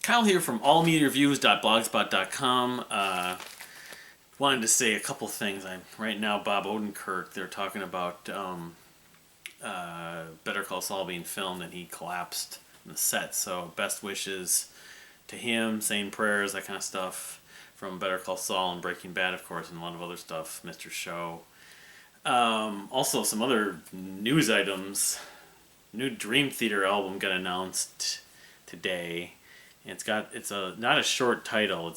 Kyle here from allmediareviews.blogspot.com. Wanted to say a couple things. Right now, Bob Odenkirk, they're talking about Better Call Saul being filmed, and he collapsed on the set. So best wishes to him, saying prayers, that kind of stuff, from Better Call Saul and Breaking Bad, of course, and a lot of other stuff, Mr. Show. Also, some other news items. New Dream Theater album got announced today. It's not a short title.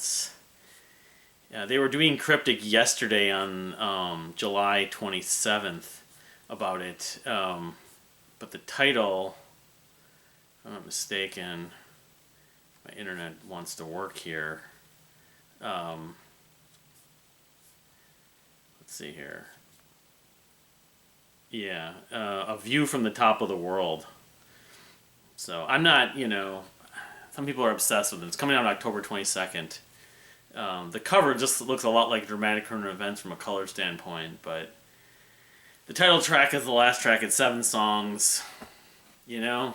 They were doing Cryptic yesterday on July 27th about it. But the title, if I'm not mistaken, my internet wants to work here. Let's see here. Yeah, A View from the Top of the World. So I'm not, some people are obsessed with it. It's coming out on October 22nd. The cover just looks a lot like Dramatic Current Events from a color standpoint, but the title track is the last track. It's 7 songs. I'll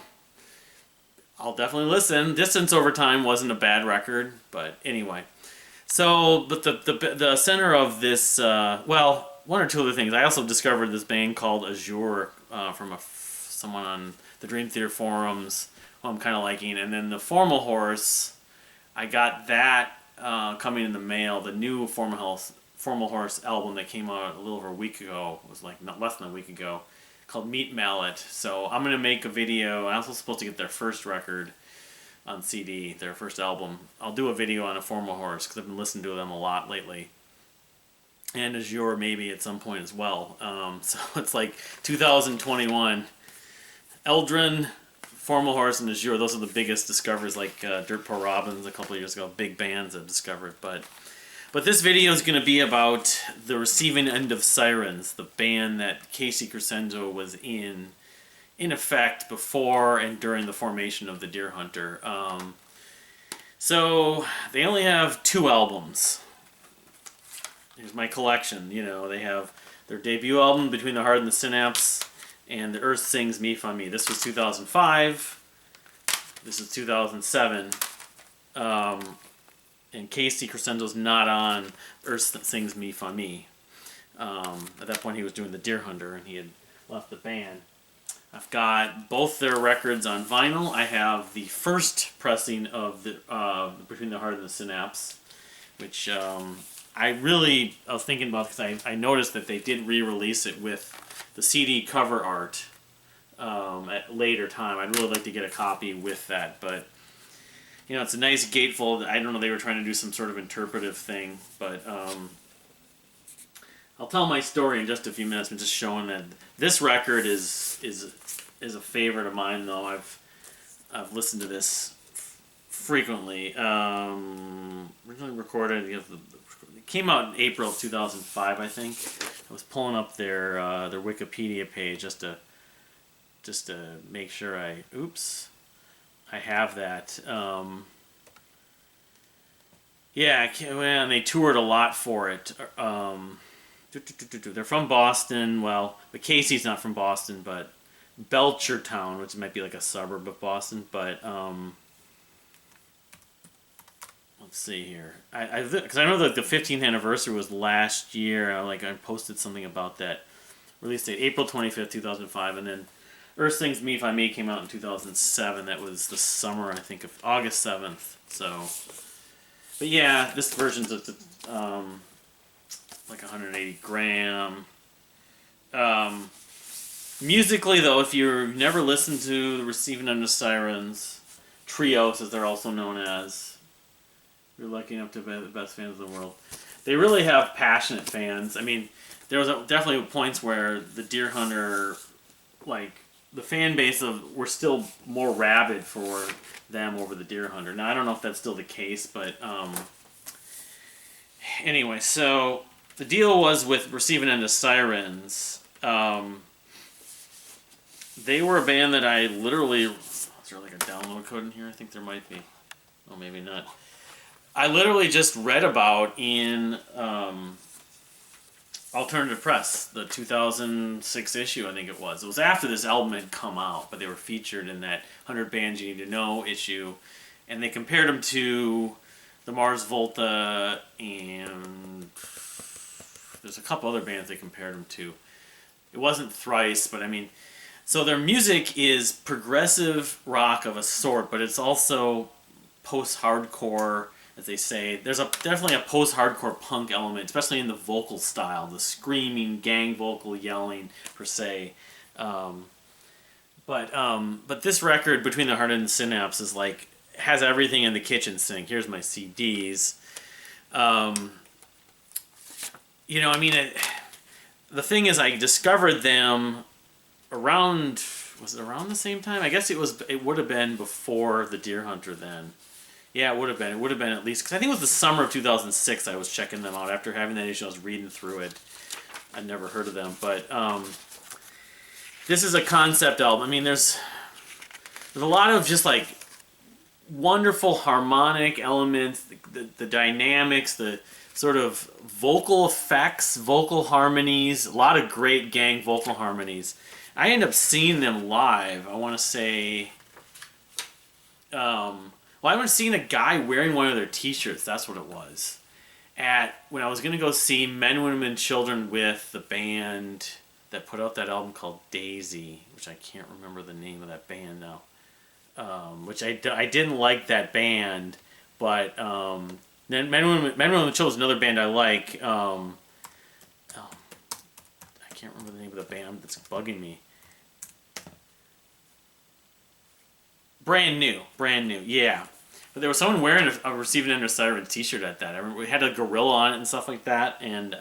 definitely listen. Distance Over Time wasn't a bad record, but anyway. So, but the center of this, one or two other things. I also discovered this band called Azure from someone on the Dream Theater forums who I'm kind of liking. And then the Formal Horse, I got that coming in the mail. The new Formal Horse album that came out a little over a week ago, it was like less than a week ago, called Meat Mallet. So I'm going to make a video. I'm also supposed to get their first record on CD, their first album. I'll do a video on a Formal Horse because I've been listening to them a lot lately. And Azure maybe at some point as well. So it's like 2021. Eldrin, Formal Horse, and Azure, those are the biggest discoveries, like Dirt Poor Robins a couple of years ago, big bands I've discovered. But this video is going to be about the Receiving End of Sirens, the band that Casey Crescenzo was in effect before and during the formation of the Deer Hunter. So they only have 2 albums. Here's my collection. They have their debut album, Between the Heart and the Synapse, and The Earth Sings Me From Me. This was 2005. This is 2007. And Casey Crescenzo's not on Earth Sings Me From Me. At that point, he was doing the Deer Hunter, and he had left the band. I've got both their records on vinyl. I have the first pressing of the Between the Heart and the Synapse, which I was thinking about because I noticed that they did re-release it with the CD cover art at a later time. I'd really like to get a copy with that, but it's a nice gatefold. I don't know, they were trying to do some sort of interpretive thing, but I'll tell my story in just a few minutes. I'm just showing that this record is a favorite of mine, though. I've listened to this frequently. Originally recorded, it came out in April of 2005, I think. I was pulling up their Wikipedia page just to make sure I have that. And they toured a lot for it. They're from Boston. Well, but Casey's not from Boston, but Belchertown, which might be like a suburb of Boston. But let's see here. Because I know that the 15th anniversary was last year. I posted something about that. Release date April 25th, 2005, and then Earth Sings Me If I May came out in 2007. That was the summer, I think, of August 7th. So, but yeah, this version's like 180 gram. Musically, though, if you've never listened to the Receiving End of Sirens, TREOS, as they're also known as, you're lucky enough to be the best fans in the world. They really have passionate fans. I mean, there was definitely points where the Deer Hunter, the fan base were still more rabid for them over the Deer Hunter. Now, I don't know if that's still the case, but anyway, so the deal was with Receiving End of Sirens. They were a band that I literally... Is there like a download code in here? I think there might be. Oh, maybe not. I literally just read about in Alternative Press, the 2006 issue, I think it was. It was after this album had come out, but they were featured in that 100 Bands You Need to Know issue. and they compared them to the Mars Volta, and there's a couple other bands they compared them to. It wasn't Thrice, but I mean, so their music is progressive rock of a sort, but it's also post-hardcore, as they say. There's definitely a post-hardcore punk element, especially in the vocal style, the screaming, gang vocal yelling per se. But this record, Between the Heart and the Synapse, is like has everything in the kitchen sink. Here's my CDs. The thing is, I discovered them around. Was it around the same time? I guess it would have been before the Deer Hunter then. Yeah, it would have been. It would have been at least, because I think it was the summer of 2006 I was checking them out. After having that issue, I was reading through it. I'd never heard of them, but this is a concept album. I mean, there's a lot of just like wonderful harmonic elements, the dynamics, the sort of vocal effects, vocal harmonies, a lot of great gang vocal harmonies. I ended up seeing them live, I want to say, I haven't seen a guy wearing one of their t-shirts, that's what it was, when I was going to go see Men, Women, and Children with the band that put out that album called Daisy, which I can't remember the name of that band now, which I didn't like that band, but then Men, Women, and Children is another band I like. I can't remember the name of the band that's bugging me. Brand new, yeah. But there was someone wearing a Receiving End of Sirens t-shirt at that. I remember we had a gorilla on it and stuff like that, and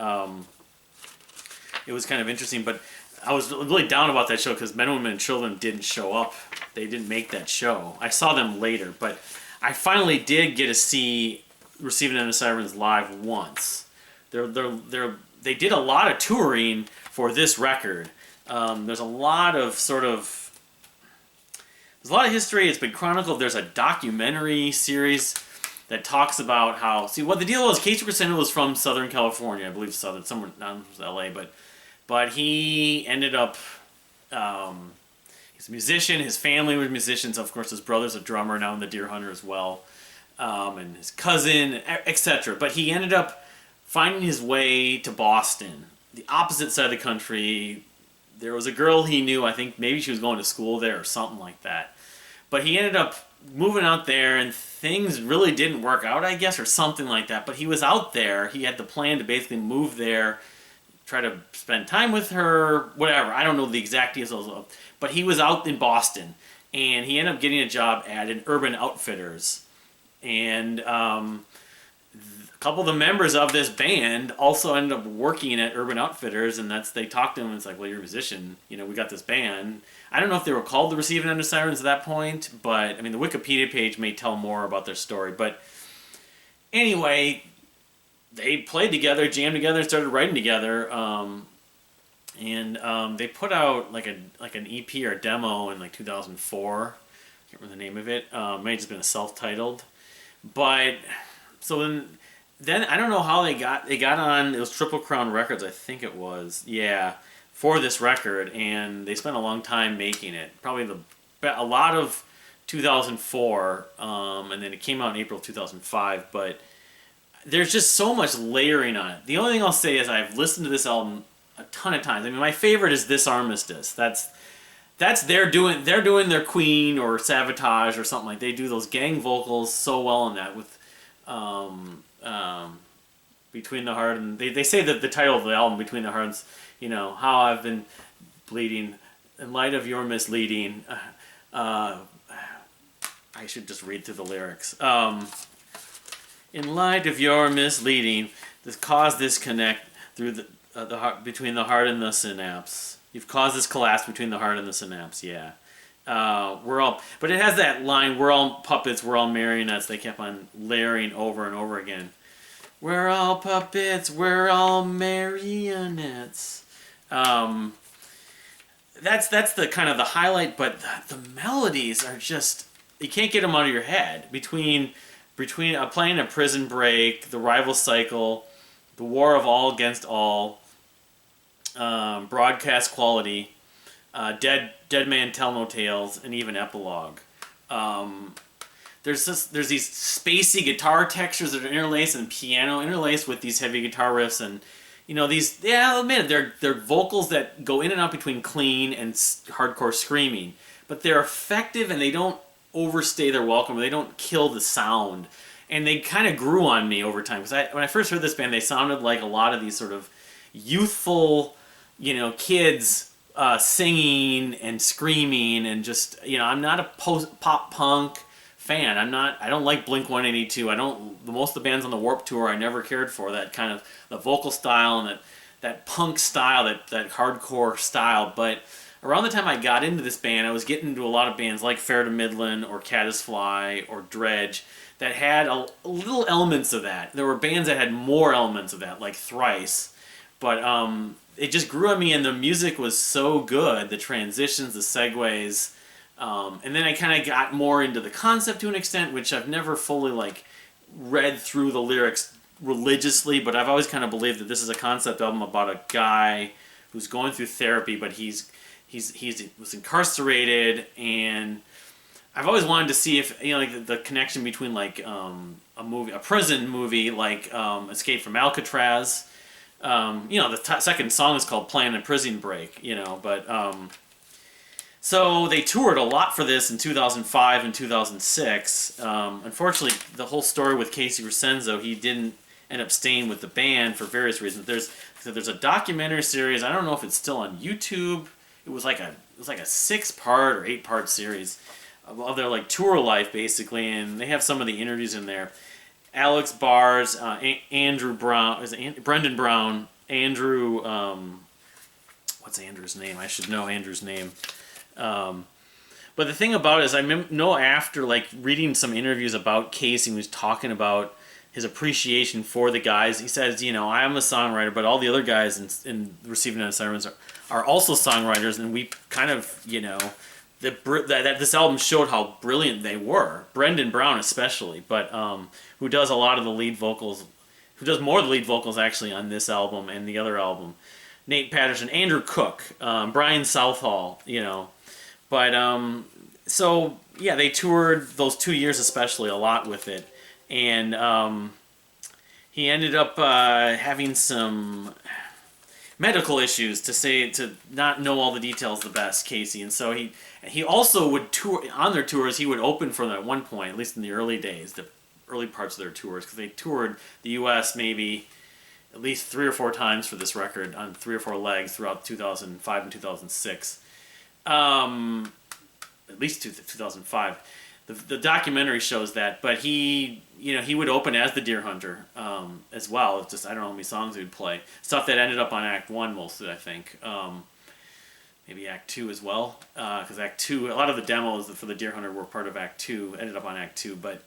it was kind of interesting. But I was really down about that show because Men, Women, and Children didn't show up. They didn't make that show. I saw them later, but I finally did get to see Receiving End of Sirens live once. They did a lot of touring for this record. There's a lot of history. It's been chronicled. There's a documentary series that talks about how... See, what the deal was, Casey Crescenzo was from Southern California. I believe somewhere, not L.A., but he ended up... he's a musician. His family was musicians. Of course, his brother's a drummer now in the Deer Hunter as well. And his cousin, etc. But he ended up finding his way to Boston, the opposite side of the country. There was a girl he knew, I think maybe she was going to school there or something like that. But he ended up moving out there and things really didn't work out, I guess, or something like that. But he was out there. He had the plan to basically move there, try to spend time with her, whatever. I don't know the exact details, but he was out in Boston. And he ended up getting a job at an Urban Outfitters. And a couple of the members of this band also ended up working at Urban Outfitters, and they talked to him and it's like, well, you're a musician, we got this band. I don't know if they were called the Receiving End of Sirens at that point, but I mean the Wikipedia page may tell more about their story. But anyway, they played together, jammed together, started writing together, and they put out like an EP or a demo in like 2004. I can't remember the name of it. It may have just been a self-titled. But so then I don't know how they got on. It was Triple Crown Records, I think it was. Yeah, for this record, and they spent a long time making it. Probably a lot of 2004, and then it came out in April 2005. But there's just so much layering on it. The only thing I'll say is I've listened to this album a ton of times. I mean, my favorite is This Armistice. That's they're doing their Queen or Sabotage or something like. They do those gang vocals so well in that with Between the Heart and they say that the title of the album, Between the Hearts, how I've been bleeding in light of your misleading. I should just read through the lyrics. In light of your misleading, this caused disconnect through the heart, between the heart and the synapse. You've caused this collapse between the heart and the synapse. Yeah. But it has that line, we're all puppets, we're all marionettes. They kept on layering over and over again. We're all puppets, we're all marionettes. That's the kind of the highlight, but the melodies are just, you can't get them out of your head. Between playing a Prison Break, the Rival Cycle, the War of All Against All, Broadcast Quality, Dead Man Tell No Tales, and even Epilogue. there's these spacey guitar textures that are interlaced and piano interlaced with these heavy guitar riffs, and these, yeah, I'll admit it, they're vocals that go in and out between clean and hardcore screaming, but they're effective and they don't overstay their welcome. They don't kill the sound, and they kind of grew on me over time, because when I first heard this band, they sounded like a lot of these sort of youthful, kids singing and screaming, and just, I'm not a pop punk fan. I don't like Blink-182. Most of the bands on the Warped Tour I never cared for, that kind of the vocal style and that punk style, that hardcore style. But around the time I got into this band, I was getting into a lot of bands like Fair to Midland or Caddisfly or Dredge that had a little elements of that. There were bands that had more elements of that, like Thrice. But it just grew on me, and the music was so good, the transitions, the segues. And then I kind of got more into the concept to an extent, which I've never fully read through the lyrics religiously, but I've always kind of believed that this is a concept album about a guy who's going through therapy, but he was incarcerated, and I've always wanted to see if the connection between a prison movie like Escape from Alcatraz. The second song is called Plan a Prison Break, but so they toured a lot for this in 2005 and 2006. Unfortunately, the whole story with Casey Crescenzo, he didn't end up staying with the band for various reasons. There's a documentary series. I don't know if it's still on YouTube. It was like a 6-part or 8-part series of their tour life, basically, and they have some of the interviews in there. Alex Bars, Andrew Brown, Brendan Brown, Andrew. What's Andrew's name? I should know Andrew's name. But the thing about it is, I know after reading some interviews about Casey, he was talking about his appreciation for the guys. He says, I am a songwriter, but all the other guys in Receiving End of Sirens are also songwriters, and we kind of, that this album showed how brilliant they were. Brendan Brown especially, but who does a lot of the lead vocals, who does more of the lead vocals actually on this album and the other album. Nate Patterson, Andrew Cook, Brian Southall, But, so, yeah, they toured those 2 years especially a lot with it. And he ended up having some medical issues, to not know all the details the best, Casey. And so he also would tour, on their tours, he would open for them at one point, at least in the early days, the early parts of their tours, because they toured the U.S. maybe at least 3 or 4 times for this record on 3 or 4 legs throughout 2005 and 2006. At least 2005. The documentary shows that, but he would open as the Deer Hunter as well. It's just, I don't know how many songs he would play. Stuff that ended up on Act 1 mostly, I think. Maybe Act 2 as well, because Act 2, a lot of the demos for the Deer Hunter were part of Act 2, ended up on Act 2, but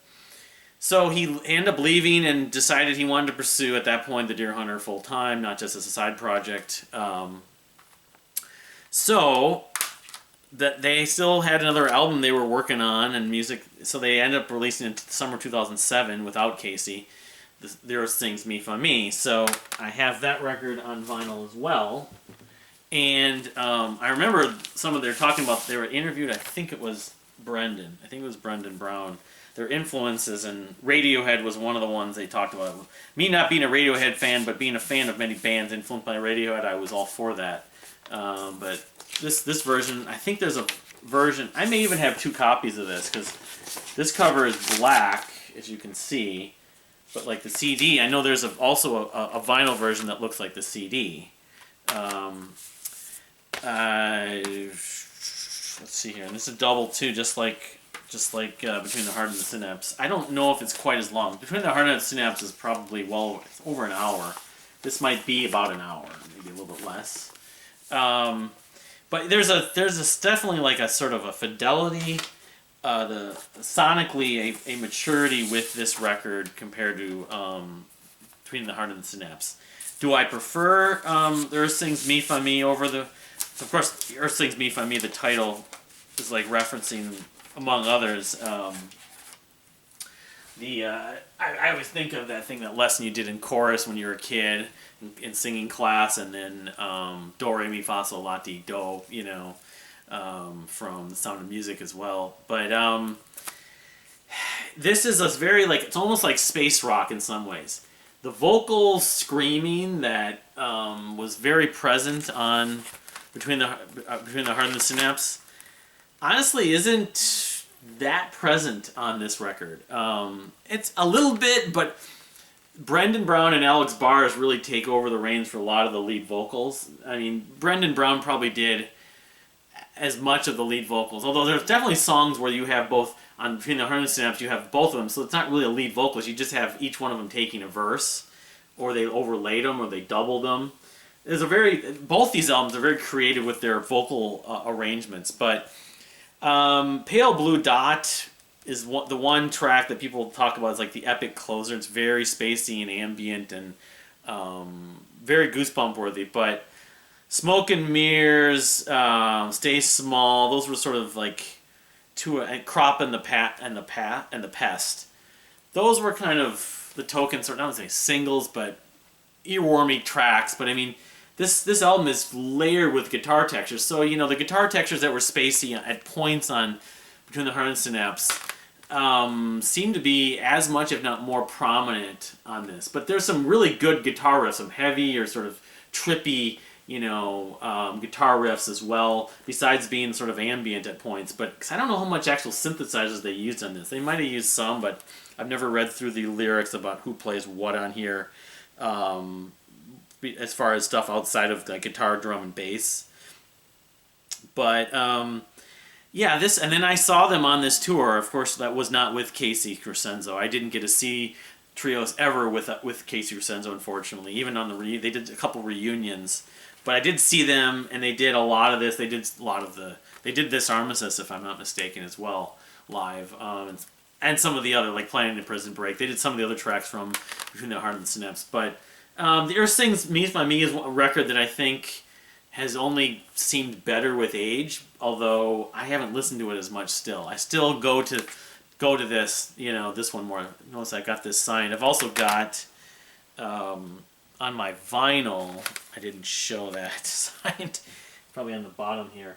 so he ended up leaving and decided he wanted to pursue, at that point, the Deer Hunter full-time, not just as a side project. So that they still had another album they were working on and music, so they ended up releasing it in summer 2007 without Casey. There Sings Me From Me. So I have that record on vinyl as well. And I remember they were talking about, they were interviewed, I think it was Brendan Brown, their influences, and Radiohead was one of the ones they talked about. Me not being a Radiohead fan, but being a fan of many bands influenced by Radiohead, I was all for that. But this version, I think there's a version, I may even have 2 copies of this, because this cover is black, as you can see, but the CD, I know there's also a vinyl version that looks like the CD. Let's see here, and this is double too, just like Between the Heart and the Synapse. I don't know if it's quite as long. Between the Heart and the Synapse is probably well over an hour. This might be about an hour, maybe a little bit less. But there's definitely a sort of a fidelity, sonically a maturity with this record compared to Between the Heart and the Synapse. Do I prefer the Earth Sings Me From Me over the... Of course, Earth Sings Me From Me, the title is referencing, among others, I always think of that thing, that lesson you did in chorus when you were a kid in singing class, and then Do, Re, Mi, Fa, Sol, La, Ti, Do, from The Sound of Music as well. But this is a very, like, it's almost like space rock in some ways. The vocal screaming that was very present on between the Heart and the Synapse honestly isn't that present on this record. It's a little bit, but Brendan Brown and Alex Bars really take over the reins for a lot of the lead vocals. I mean, Brendan Brown probably did as much of the lead vocals, although there's definitely songs where you have both, on Between the Heart and the Synapse, you have both of them, so it's not really a lead vocalist, you just have each one of them taking a verse, or they overlaid them, or they doubled them. Both these albums are very creative with their vocal arrangements, but Pale Blue Dot is the one track that people talk about as like the epic closer. It's very spacey and ambient and very goosebump worthy, but Smoke and Mirrors, Stay Small, those were sort of like and Crop and the Pest. Those were kind of the token sort of, I don't say singles, but earwormy tracks. But I mean, this album is layered with guitar textures. So, you know, the guitar textures that were spacey at points on Between the Heart and Synapse seem to be as much, if not more, prominent on this. But there's some really good guitar riffs, some heavy or sort of trippy, you know, guitar riffs as well, besides being sort of ambient at points. But cause I don't know how much actual synthesizers they used on this. They might have used some, but I've never read through the lyrics about who plays what on here, as far as stuff outside of the guitar, drum, and bass. But yeah, and then I saw them on this tour. Of course, that was not with Casey Crescenzo. I didn't get to see TREOS ever with Casey Crescenzo, unfortunately. Even on they did a couple reunions. But I did see them, and they did a lot of this. They did This Armistice, if I'm not mistaken, as well, live. And some of the other, like Planning the Prison Break. They did some of the other tracks from Between the Heart and the Synapse. But the Earth Sings Me by Me is a record that I think has only seemed better with age, although I haven't listened to it as much still. I still go to this, you know, this one more. Notice I got this signed. I've also got... on my vinyl, I didn't show that signed, probably on the bottom here.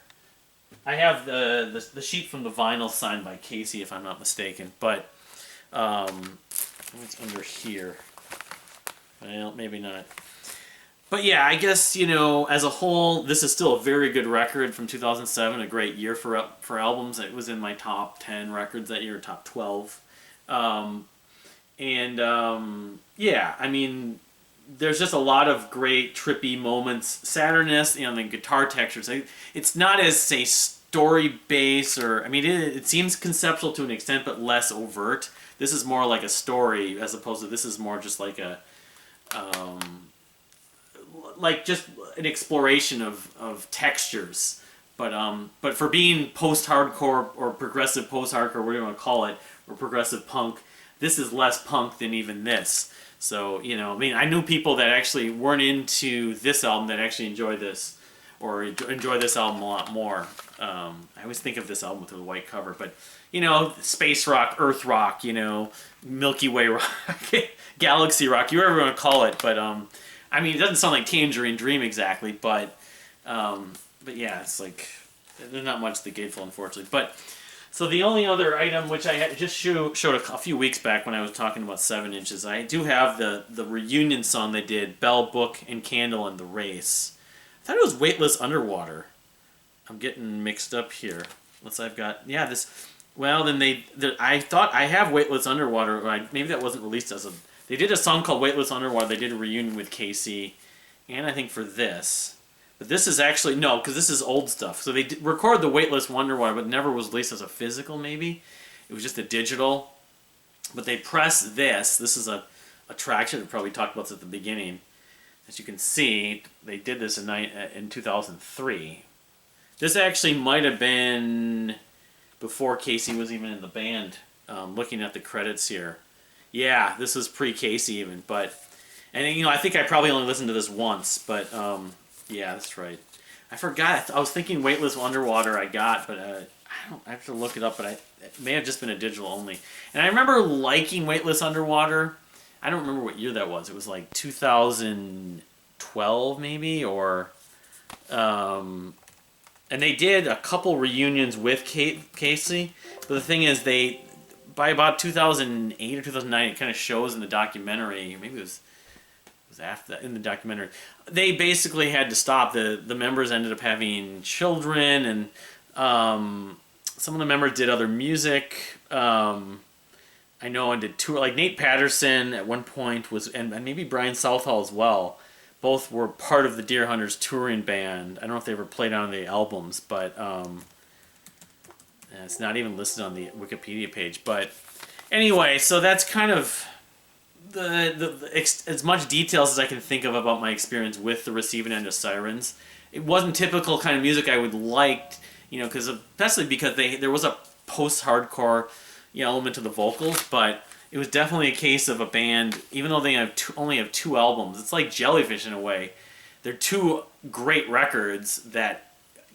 I have the sheet from the vinyl signed by Casey, if I'm not mistaken, but it's under here. Well, maybe not. But yeah, I guess, you know, as a whole, this is still a very good record from 2007, a great year for albums. It was in my top 10 records that year, top 12. Yeah, I mean, there's just a lot of great trippy moments. Saturnness, you know, the guitar textures. It's not as, say, story based, or I mean, it seems conceptual to an extent, but less overt. This is more like a story, as opposed to this is more just like a, like just an exploration of textures. But for being post-hardcore or progressive post-hardcore, whatever you want to call it, or progressive punk, this is less punk than even this. So, you know, I mean, I knew people that actually weren't into this album that actually enjoy this, or enjoy this album a lot more. I always think of this album with a white cover, but, you know, space rock, earth rock, you know, Milky Way rock, galaxy rock, you whatever you want to call it. But, I mean, it doesn't sound like Tangerine Dream exactly, but yeah, it's like, there's not much to the Gateful, unfortunately. But, so the only other item, which I had just showed a few weeks back when I was talking about 7 Inches, I do have the reunion song they did, Bell, Book, and Candle, and The Race. I thought it was Weightless Underwater. I'm getting mixed up here. Unless I've got, yeah, this, well, then I thought I have Weightless Underwater, or maybe that wasn't released as a, they did a song called Weightless Underwater, they did a reunion with Casey, and I think for this. But this is actually, no, because this is old stuff. So they recorded the Weightless Underwater, but never was released as a physical, maybe. It was just a digital. But they pressed this. This is a track I should have probably talked about this at the beginning. As you can see, they did this in 2003. This actually might have been before Casey was even in the band, looking at the credits here. Yeah, this was pre-Casey even. And you know, I think I probably only listened to this once, but... yeah, that's right. I forgot. I was thinking Weightless Underwater I got, but I have to look it up, but it may have just been a digital only. And I remember liking Weightless Underwater. I don't remember what year that was. It was like 2012 maybe, or... and they did a couple reunions with Casey, but the thing is by about 2008 or 2009, it kind of shows in the documentary. Maybe it was after that in the documentary. They basically had to stop. The members ended up having children, and some of the members did other music. I know and did tour, like Nate Patterson at one point was, and maybe Brian Southall as well. Both were part of the Deer Hunters touring band. I don't know if they ever played on the albums, but it's not even listed on the Wikipedia page. But anyway, so that's kind of as much details as I can think of about my experience with the Receiving End of Sirens. It wasn't typical kind of music I would like, because especially because there was a post-hardcore element to the vocals, but it was definitely a case of a band, even though they only have 2 albums, it's like Jellyfish in a way. They're 2 great records that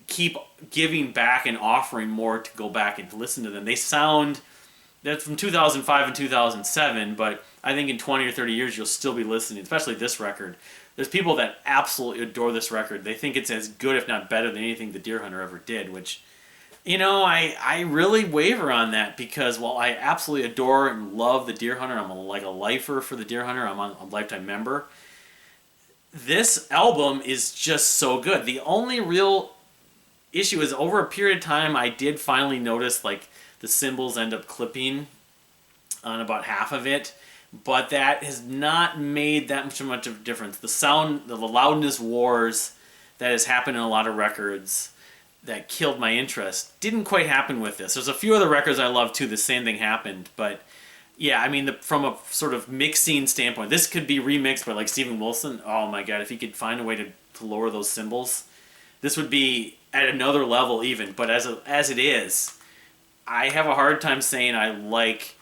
keep giving back and offering more to go back and to listen to them. That's from 2005 and 2007, but I think in 20 or 30 years you'll still be listening, especially this record. There's people that absolutely adore this record. They think it's as good, if not better, than anything the Deer Hunter ever did, which... I really waver on that because while I absolutely adore and love the Deer Hunter, I'm like a lifer for the Deer Hunter, I'm a lifetime member, this album is just so good. The only real issue is over a period of time I did finally notice like the cymbals end up clipping on about half of it, but that has not made that much of a difference. The sound, the loudness wars that has happened in a lot of records that killed my interest didn't quite happen with this. There's a few other records I love too, the same thing happened, but yeah, I mean, from a sort of mixing standpoint, this could be remixed by like Steven Wilson. Oh my god, if he could find a way to lower those cymbals, this would be at another level even. But as it is, I have a hard time saying I like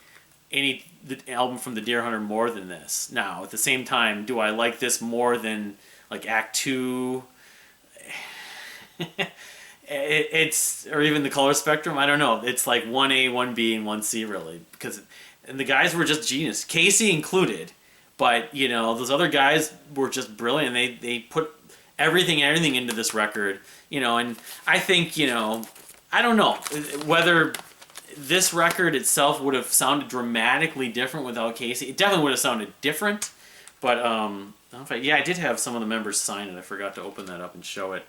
the album from the Deer Hunter more than this. Now, at the same time, do I like this more than like Act 2? It's or even the Color Spectrum. I don't know. It's like 1A, 1B, and 1C really, and the guys were just genius, Casey included. But those other guys were just brilliant. They put everything into this record. And I think I don't know whether this record itself would have sounded dramatically different without Casey. It definitely would have sounded different. But I did have some of the members sign it. I forgot to open that up and show it.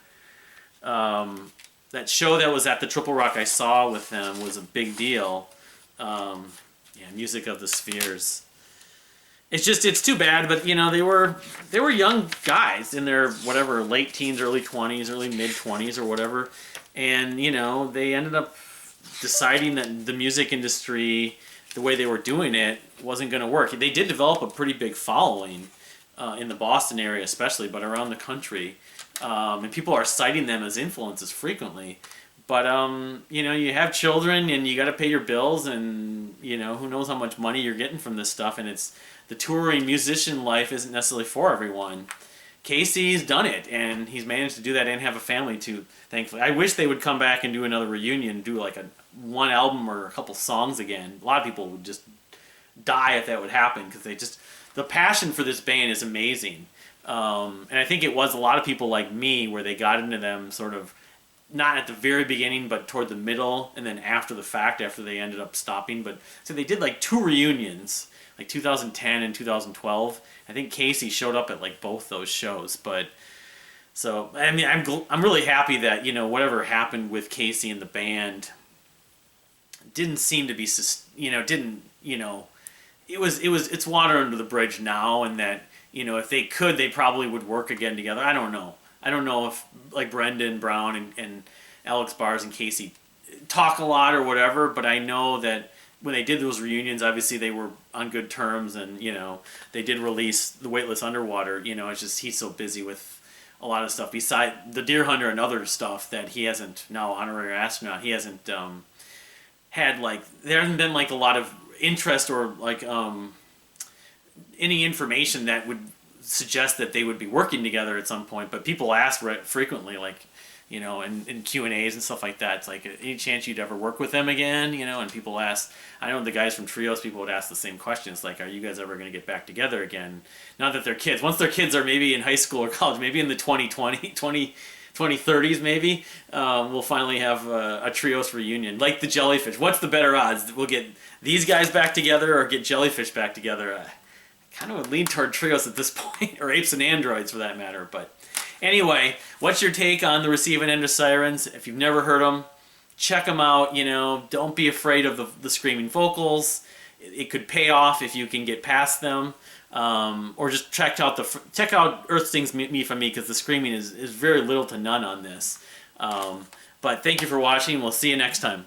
That show that was at the Triple Rock I saw with them was a big deal. Music of the Spheres. It's too bad, but they were young guys in their whatever late teens, early 20s, early mid 20s or whatever, and they ended up deciding that the music industry, the way they were doing it, wasn't going to work. They did develop a pretty big following in the Boston area, especially, but around the country. And people are citing them as influences frequently. But, you have children and you got to pay your bills and, who knows how much money you're getting from this stuff. And the touring musician life isn't necessarily for everyone. Casey's done it and he's managed to do that and have a family too, thankfully. I wish they would come back and do another reunion, do like one album or a couple songs again. A lot of people would just die if that would happen because the passion for this band is amazing. And I think it was a lot of people like me where they got into them sort of not at the very beginning but toward the middle and then after the fact, after they ended up stopping. But so they did like 2 reunions, like 2010 and 2012. I think Casey showed up at like both those shows. But so I mean I'm really happy that whatever happened with Casey and the band didn't seem to be it's water under the bridge now, and that if they could, they probably would work again together. I don't know. I don't know if like Brendan Brown and Alex Bars and Casey talk a lot or whatever, but I know that when they did those reunions, obviously they were on good terms, and they did release The Weightless Underwater. It's just he's so busy with a lot of stuff beside the Deer Hunter and other stuff that he hasn't, now honorary astronaut, he hasn't had like, there hasn't been like a lot of interest or like any information that would suggest that they would be working together at some point. But people ask frequently, like, in Q&As and stuff like that, it's like, any chance you'd ever work with them again, and people ask, I know the guys from TREOS, people would ask the same questions, like, are you guys ever going to get back together again? Not that they're kids. Once their kids are maybe in high school or college, maybe in the 2020, 2030s maybe, we'll finally have a TREOS reunion. Like the Jellyfish. What's the better odds? We'll get these guys back together or get Jellyfish back together? I kind of would lean toward TREOS at this point, or Apes and Androids for that matter. But anyway, what's your take on the Receiving End of Sirens? If you've never heard them, check them out. You know, don't be afraid of the screaming vocals. It could pay off if you can get past them. Or just check out Earth Stings Me From Me, because the screaming is very little to none on this. But thank you for watching. We'll see you next time.